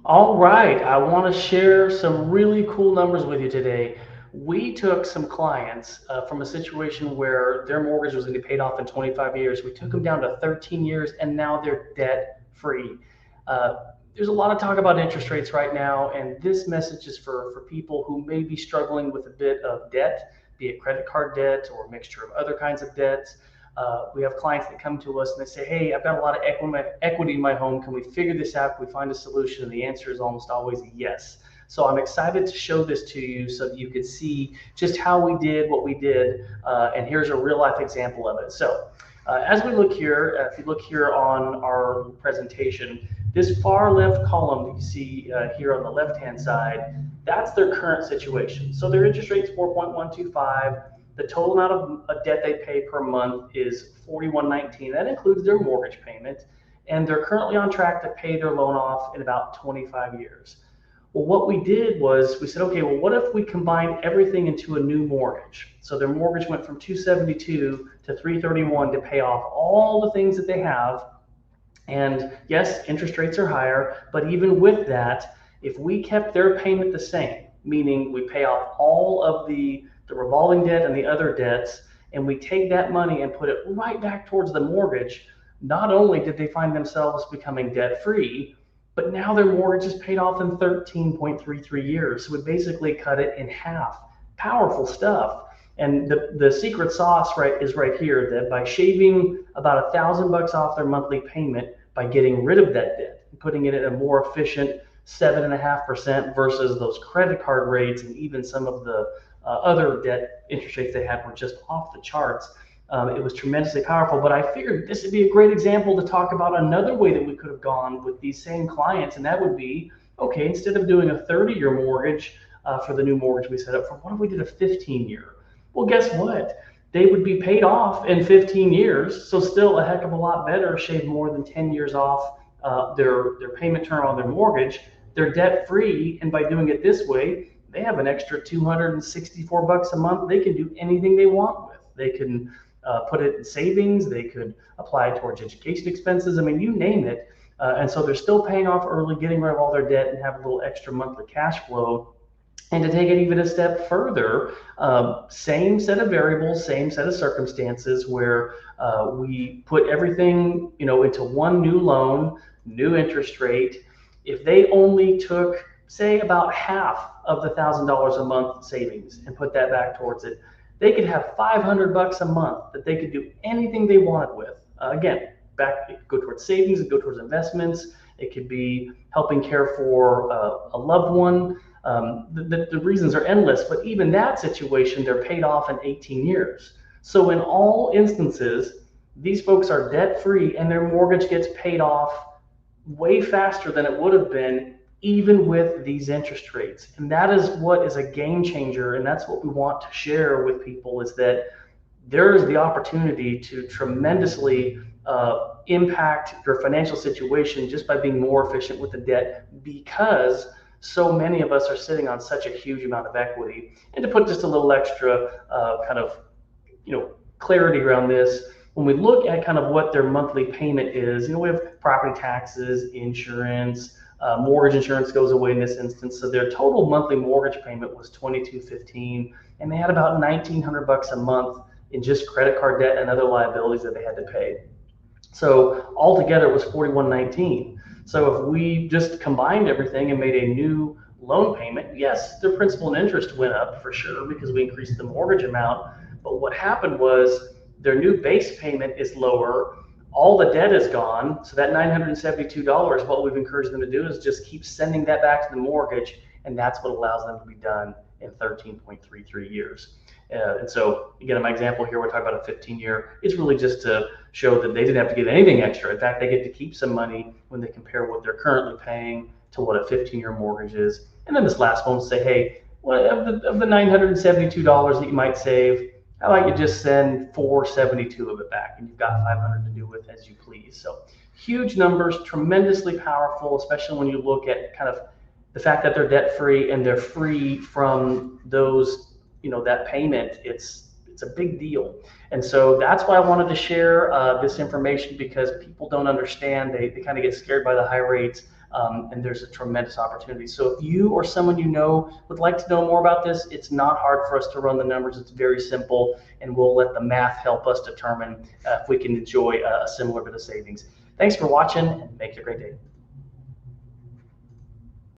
All right, I want to share some really cool numbers with you today. We took some clients from a situation where their mortgage was going to be paid off in 25 years. We took them down to 13 years and now they're debt free. Uh, there's a lot of talk about interest rates right now, and this message is for people who may be struggling with a bit of debt, be it credit card debt or a mixture of other kinds of debts. We have clients that come to us and they say, hey, I've got a lot of equity in my home. Can we figure this out? Can we find a solution? And the answer is almost always yes. So I'm excited to show this to you so that you can see just how we did what we did. And here's a real life example of it. So as we look here, if you look here on our presentation, this far left column that you see here on the left hand side, that's their current situation. So their interest rate is 4.125. The total amount of debt they pay per month is 4119. That includes their mortgage payment, and they're currently on track to pay their loan off in about 25 years. Well, what we did was we said, okay, well, what if we combine everything into a new mortgage? So their mortgage went from 272 to 331 to pay off all the things that they have. And yes, interest rates are higher, but even with that, if we kept their payment the same, meaning we pay off all of the revolving debt and the other debts, and we take that money and put it right back towards the mortgage, not only did they find themselves becoming debt free, but now their mortgage is paid off in 13.33 years. So we basically cut it in half. Powerful stuff. And the secret sauce is right here, that by shaving about $1,000 off their monthly payment by getting rid of that debt and putting it at a more efficient 7.5% versus those credit card rates, and even some of the other debt interest rates they had were just off the charts. It was tremendously powerful, but I figured this would be a great example to talk about another way that we could have gone with these same clients, and that would be, okay, instead of doing a 30-year mortgage for the new mortgage we set up for, what if we did a 15-year? Well, guess what? They would be paid off in 15 years, so still a heck of a lot better, shave more than 10 years off their payment term on their mortgage. They're debt free, and by doing it this way, they have an extra $264 a month. They can do anything they want with. They can put it in savings. They could apply it towards education expenses. I mean, you name it. And so they're still paying off early, getting rid of all their debt, and have a little extra monthly cash flow. And to take it even a step further, same set of variables, same set of circumstances, where we put everything, into one new loan, new interest rate. If they only took, say, about half of the $1,000 a month savings and put that back towards it, they could have $500 a month that they could do anything they wanted with. Again, back, it could go towards savings, it could go towards investments. It could be helping care for a loved one. The reasons are endless, but even that situation, they're paid off in 18 years. So in all instances, these folks are debt free and their mortgage gets paid off way faster than it would have been, even with these interest rates. And that is what is a game changer. And that's what we want to share with people, is that there is the opportunity to tremendously impact your financial situation just by being more efficient with the debt, because so many of us are sitting on such a huge amount of equity. And to put just a little extra kind of clarity around this, when we look at kind of what their monthly payment is, we have property taxes, insurance, mortgage insurance goes away in this instance. So their total monthly mortgage payment was $2,215, and they had about $1,900 a month in just credit card debt and other liabilities that they had to pay. So altogether it was $4,119. So if we just combined everything and made a new loan payment, yes, their principal and interest went up for sure because we increased the mortgage amount. But what happened was their new base payment is lower. All the debt is gone. So that $972, what we've encouraged them to do is just keep sending that back to the mortgage. And that's what allows them to be done in 13.33 years. And so again, in my example here, we're talking about a 15-year. It's really just to show that they didn't have to give anything extra. In fact, they get to keep some money when they compare what they're currently paying to what a 15-year mortgage is. And then this last one will say, hey, well, of the $972 that you might save, how about you just send $472 of it back, and you've got $500 to do with as you please. So huge numbers, tremendously powerful, especially when you look at kind of the fact that they're debt free and they're free from those, that payment. It's a big deal. And so that's why I wanted to share this information, because people don't understand. They kind of get scared by the high rates. and there's a tremendous opportunity. So if you or someone you know would like to know more about this, it's not hard for us to run the numbers. It's very simple, and we'll let the math help us determine if we can enjoy a similar bit of savings. Thanks for watching, and make it a great day.